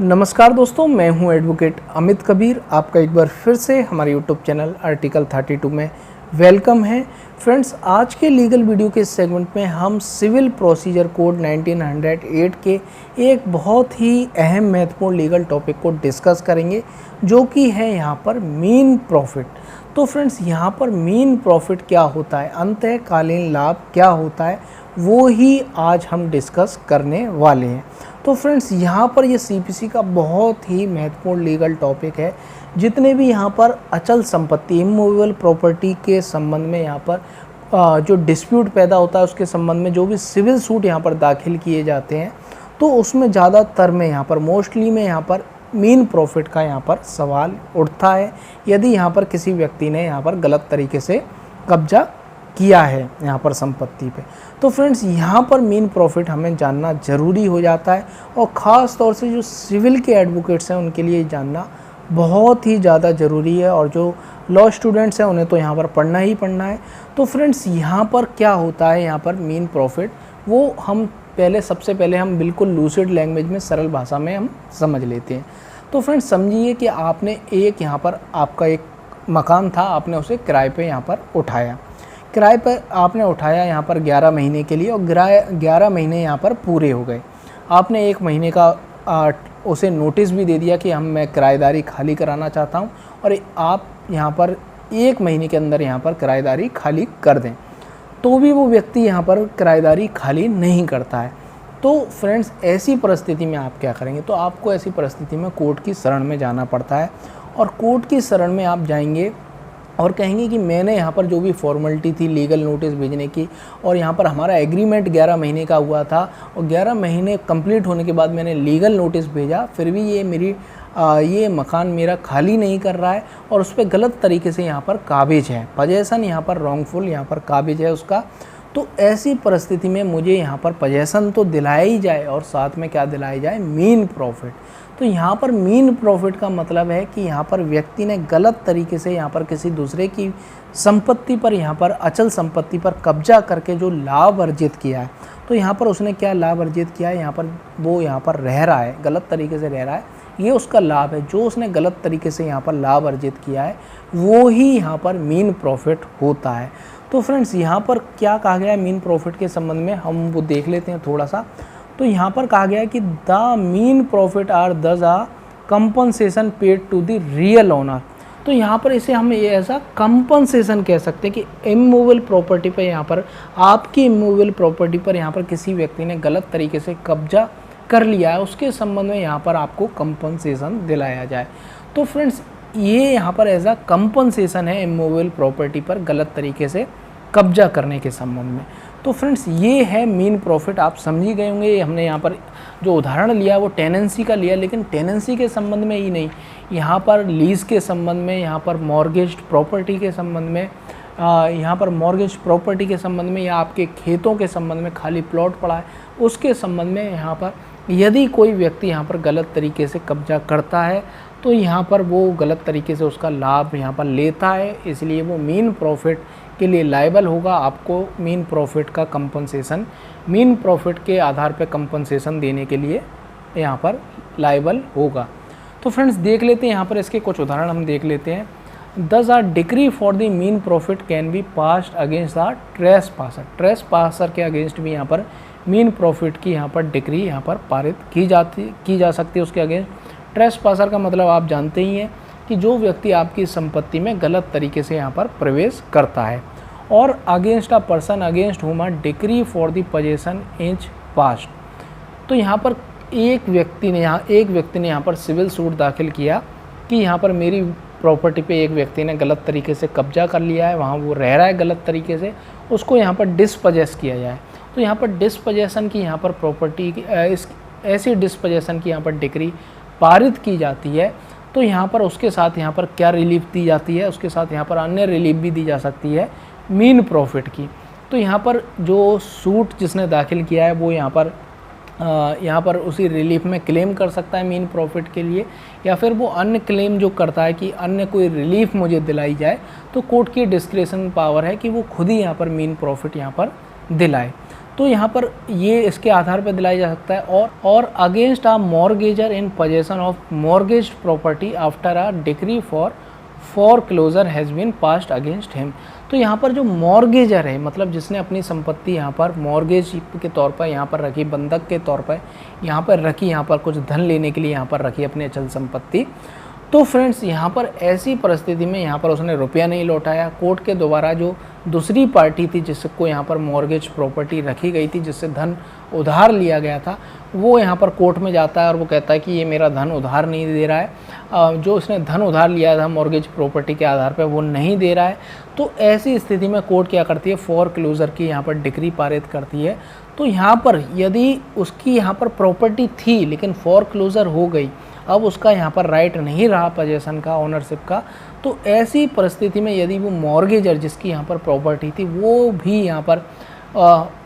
नमस्कार दोस्तों, मैं हूं एडवोकेट अमित कबीर। आपका एक बार फिर से हमारे यूट्यूब चैनल आर्टिकल 32 में वेलकम है। फ्रेंड्स, आज के लीगल वीडियो के सेगमेंट में हम सिविल प्रोसीजर कोड 1908 के एक बहुत ही अहम महत्वपूर्ण लीगल टॉपिक को डिस्कस करेंगे, जो कि है यहाँ पर मीन प्रॉफिट। तो फ्रेंड्स, यहाँ पर मीन प्रॉफिट क्या होता है, अंतःकालीन लाभ क्या होता है, वो ही आज हम डिस्कस करने वाले हैं। तो फ्रेंड्स, यहाँ पर ये सीपीसी का बहुत ही महत्वपूर्ण लीगल टॉपिक है। जितने भी यहाँ पर अचल संपत्ति, इमूवेबल प्रॉपर्टी के संबंध में यहाँ पर जो डिस्प्यूट पैदा होता है, उसके संबंध में जो भी सिविल सूट यहाँ पर दाखिल किए जाते हैं, तो उसमें ज़्यादातर में यहाँ पर मोस्टली में यहाँ पर मीन प्रॉफिट का यहाँ पर सवाल उठता है, यदि यहाँ पर किसी व्यक्ति ने यहाँ पर गलत तरीके से कब्जा किया है यहाँ पर संपत्ति पे। तो फ्रेंड्स, यहाँ पर मीन प्रॉफिट हमें जानना ज़रूरी हो जाता है, और ख़ास तौर से जो सिविल के एडवोकेट्स हैं उनके लिए जानना बहुत ही ज़्यादा ज़रूरी है, और जो लॉ स्टूडेंट्स हैं उन्हें तो यहाँ पर पढ़ना ही पढ़ना है। तो फ्रेंड्स, यहाँ पर क्या होता है, यहाँ पर मीन प्रॉफिट, वो हम सबसे पहले हम बिल्कुल लूसिड लैंग्वेज में, सरल भाषा में हम समझ लेते हैं। तो फ्रेंड्स, समझिए कि आपने यहाँ पर आपका एक मकान था, आपने उसे किराए पे यहाँ पर उठाया। किराए पर आपने उठाया यहाँ पर 11 महीने के लिए, और 11 महीने यहाँ पर पूरे हो गए। आपने 1 महीने का उसे नोटिस भी दे दिया कि मैं किराएदारी खाली कराना चाहता हूँ, और आप यहाँ पर 1 महीने के अंदर यहाँ पर किराएदारी खाली कर दें, तो भी वो व्यक्ति यहाँ पर किराएदारी खाली नहीं करता है। तो फ्रेंड्स, ऐसी परिस्थिति में आप क्या करेंगे? तो आपको ऐसी परिस्थिति में कोर्ट की शरण में जाना पड़ता है, और कोर्ट की शरण में आप जाएंगे और कहेंगे कि मैंने यहाँ पर जो भी फॉर्मेलिटी थी लीगल नोटिस भेजने की, और यहाँ पर हमारा एग्रीमेंट 11 महीने का हुआ था, और 11 महीने कंप्लीट होने के बाद मैंने लीगल नोटिस भेजा, फिर भी ये मकान मेरा खाली नहीं कर रहा है, और उस पर गलत तरीके से यहाँ पर काबिज है, पजेसन यहाँ पर रॉन्गफुल यहाँ पर काबिज है उसका। तो ऐसी परिस्थिति में मुझे यहाँ पर पजेसन तो दिलाया ही जाए, और साथ में क्या दिलाया जाए? Mean profit. तो यहाँ पर मीन प्रॉफिट का मतलब है कि यहाँ पर व्यक्ति ने गलत तरीके से यहाँ पर किसी दूसरे की संपत्ति पर, यहाँ पर अचल संपत्ति पर कब्जा करके जो लाभ अर्जित किया है, तो यहाँ पर उसने क्या लाभ अर्जित किया है? यहाँ पर वो यहाँ पर रह रहा है, गलत तरीके से रह रहा है, ये उसका लाभ है। जो उसने गलत तरीके से यहाँ पर लाभ अर्जित किया है, वो ही यहाँ पर मीन प्रॉफिट होता है। तो फ्रेंड्स, यहाँ पर क्या कहा गया है मीन प्रॉफिट के संबंध में, हम वो देख लेते हैं थोड़ा सा। तो यहाँ पर कहा गया है कि द मीन profit are thus a compensation paid to the real owner. तो यहाँ पर इसे हम ऐसा कंपनसेशन कह सकते हैं कि इमूवेबल प्रॉपर्टी पर, यहाँ पर आपकी इमूवेबल प्रॉपर्टी पर यहाँ पर किसी व्यक्ति ने गलत तरीके से कब्जा कर लिया है, उसके संबंध में यहाँ पर आपको कंपनसेशन दिलाया जाए। तो फ्रेंड्स, ये यहाँ पर एज अ कंपनसेशन है इमूवेबल प्रॉपर्टी पर गलत तरीके से कब्जा करने के संबंध में। तो फ्रेंड्स, ये है मीन प्रॉफिट। आप समझ ही गए होंगे। हमने यहाँ पर जो उदाहरण लिया वो टेनेंसी का लिया, लेकिन टेनेंसी के संबंध में ही नहीं, यहाँ पर लीज़ के संबंध में, यहाँ पर मॉर्गेज प्रॉपर्टी के संबंध में, यहाँ पर मॉर्गेज प्रॉपर्टी के संबंध में, या आपके खेतों के संबंध में, खाली प्लॉट पड़ा है उसके संबंध में, यहाँ पर यदि कोई व्यक्ति यहाँ पर गलत तरीके से कब्जा करता है, तो यहाँ पर वो गलत तरीके से उसका लाभ यहाँ पर लेता है, इसलिए वो मीन प्रॉफिट के लिए लायबल होगा। आपको मीन प्रॉफिट का कंपनसेशन, मीन प्रॉफिट के आधार पर कंपनसेशन देने के लिए यहाँ पर लायबल होगा। तो फ्रेंड्स, देख लेते हैं यहाँ पर इसके कुछ उदाहरण हम देख लेते हैं। Thus a decree for the मीन profit can be passed against the trespasser. Trespasser के अगेंस्ट भी यहाँ पर मीन प्रॉफिट की यहाँ पर डिक्री यहाँ पर पारित की जा सकती है उसके अगेंस्ट। ट्रेसपासर का मतलब आप जानते ही हैं कि जो व्यक्ति आपकी संपत्ति में गलत तरीके से यहाँ पर प्रवेश करता है। और अगेंस्ट अ पर्सन अगेंस्ट हुम अ decree for the possession is passed. तो यहाँ पर एक व्यक्ति ने यहाँ पर सिविल सूट दाखिल किया कि यहाँ पर मेरी प्रॉपर्टी पे एक व्यक्ति ने गलत तरीके से कब्जा कर लिया है, वहाँ वो रह रहा है गलत तरीके से, उसको यहाँ पर डिस्पजेस किया जाए। तो यहाँ पर डिस्पजेशन की यहाँ पर प्रॉपर्टी ऐसी डिस्पजेशन की यहाँ पर डिक्री पारित की जाती है, तो यहाँ पर उसके साथ यहाँ पर क्या रिलीफ दी जाती है? उसके साथ यहाँ पर अन्य रिलीफ भी दी जा सकती है मीन प्रॉफिट की। तो यहाँ पर जो सूट जिसने दाखिल किया है वो यहाँ पर उसी रिलीफ में क्लेम कर सकता है मीन प्रॉफिट के लिए, या फिर वो अन्य क्लेम जो करता है कि अन्य कोई रिलीफ मुझे दिलाई जाए, तो कोर्ट की डिस्क्रेशन पावर है कि वो खुद ही यहाँ पर मीन प्रॉफिट यहाँ पर दिलाए। तो यहाँ पर ये इसके आधार पर दिलाया जा सकता है। और against a mortgagor in possession of mortgage property after a decree for closure has been passed against him. तो यहाँ पर जो मॉर्गेजर है, मतलब जिसने अपनी संपत्ति यहाँ पर मॉर्गेज के तौर पर यहाँ पर रखी, बंधक के तौर पर यहाँ पर रखी, यहाँ पर कुछ धन लेने के लिए यहाँ पर रखी अपनी अचल संपत्ति, तो फ्रेंड्स यहाँ पर ऐसी परिस्थिति में यहाँ पर उसने रुपया नहीं लौटाया, कोर्ट के द्वारा जो दूसरी पार्टी थी जिसको यहाँ पर मॉर्गेज प्रॉपर्टी रखी गई थी, जिससे धन उधार लिया गया था, वो यहाँ पर कोर्ट में जाता है और वो कहता है कि ये मेरा धन उधार नहीं दे रहा है, जो उसने धन उधार लिया था मॉर्गेज प्रॉपर्टी के आधार पर वो नहीं दे रहा है। तो ऐसी स्थिति में कोर्ट क्या करती है, फॉर क्लोजर की यहाँ पर डिक्री पारित करती है। तो यहाँ पर यदि उसकी यहाँ पर प्रॉपर्टी थी लेकिन फॉर क्लोजर हो गई, अब उसका यहाँ पर राइट नहीं रहा पोजेसन का, ओनरशिप का, तो ऐसी परिस्थिति में यदि वो मॉर्गेजर जिसकी यहाँ पर प्रॉपर्टी थी वो भी यहाँ पर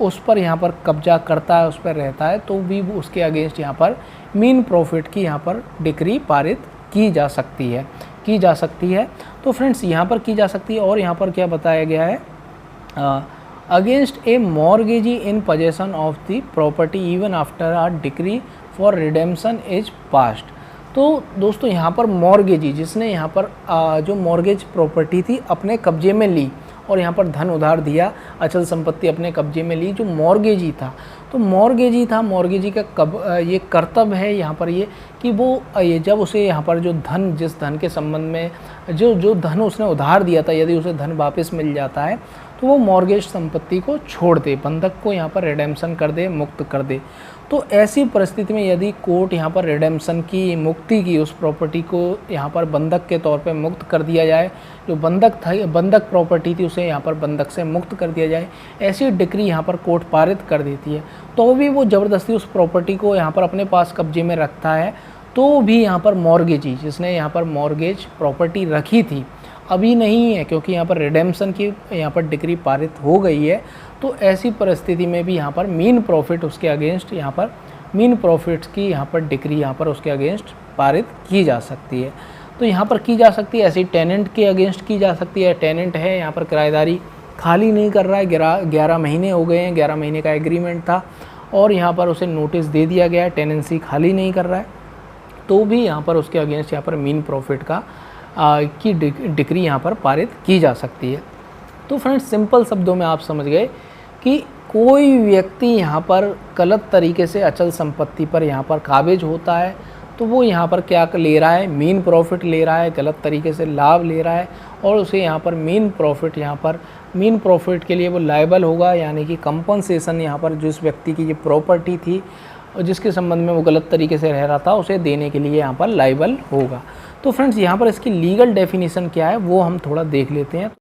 उस पर यहाँ पर कब्जा करता है, उस पर रहता है, तो भी उसके अगेंस्ट यहाँ पर मीन प्रॉफिट की यहाँ पर डिक्री पारित की जा सकती है। तो फ्रेंड्स यहाँ पर की जा सकती है। और यहाँ पर क्या बताया गया है, against A mortgagee in possession of the property even after a decree for redemption is passed. तो दोस्तों यहाँ पर मॉर्गेजी जिसने यहाँ पर जो मॉर्गेज प्रॉपर्टी थी अपने कब्जे में ली और यहाँ पर धन उधार दिया, अचल संपत्ति अपने कब्जे में ली, जो मॉर्गेजी था, तो मॉर्गेजी का ये कर्तव्य है यहाँ पर ये कि वो ये जब उसे यहाँ पर जो धन, जिस धन के संबंध में जो धन उसने उधार दिया था, यदि उसे धन वापस मिल जाता है तो वो मॉर्गेज संपत्ति को छोड़ दे, बंधक को यहाँ पर रिडेम्पशन कर दे, मुक्त कर दे। तो ऐसी परिस्थिति में यदि कोर्ट यहाँ पर रिडेम्पशन की, मुक्ति की, उस प्रॉपर्टी को यहाँ पर बंधक के तौर पे मुक्त कर दिया जाए, जो बंधक प्रॉपर्टी थी उसे यहाँ पर बंधक से मुक्त कर दिया जाए, ऐसी डिक्री यहाँ पर कोर्ट पारित कर देती है, तो भी वो ज़बरदस्ती उस प्रॉपर्टी को यहाँ पर अपने पास कब्जे में रखता है, तो भी यहाँ पर मॉर्गेजी जिसने यहाँ पर मॉर्गेज प्रॉपर्टी रखी थी अभी नहीं है, क्योंकि यहाँ पर रिडेम्पशन की यहाँ पर डिक्री पारित हो गई है। तो ऐसी परिस्थिति में भी यहाँ पर मीन प्रॉफिट उसके अगेंस्ट, यहाँ पर मीन प्रॉफिट्स की यहाँ पर डिक्री यहाँ पर उसके अगेंस्ट पारित की जा सकती है। तो यहाँ पर की जा सकती है, ऐसी टेनेंट के अगेंस्ट की जा सकती है। टेनेंट है यहाँ पर किराएदारी खाली नहीं कर रहा है, 11 महीने हो गए हैं, 11 महीने का एग्रीमेंट था और यहाँ पर उसे नोटिस दे दिया गया है, टेनेंसी खाली नहीं कर रहा है, तो भी यहाँ पर उसके अगेंस्ट यहाँ पर मीन प्रॉफिट का की डिक्री यहाँ पर पारित की जा सकती है। तो फ्रेंड्स सिंपल शब्दों में आप समझ गए कि कोई व्यक्ति यहाँ पर गलत तरीके से अचल संपत्ति पर यहाँ पर काबिज होता है तो वो यहाँ पर क्या ले रहा है, मीन प्रॉफिट ले रहा है, गलत तरीके से लाभ ले रहा है और उसे यहाँ पर मीन प्रॉफिट के लिए वो लायबल होगा, यानी कि कंपनसेशन यहाँ पर जिस व्यक्ति की ये प्रॉपर्टी थी और जिसके संबंध में वो गलत तरीके से रह रहा था उसे देने के लिए यहाँ पर लायबल होगा। तो फ्रेंड्स यहाँ पर इसकी लीगल डेफिनेशन क्या है वो हम थोड़ा देख लेते हैं।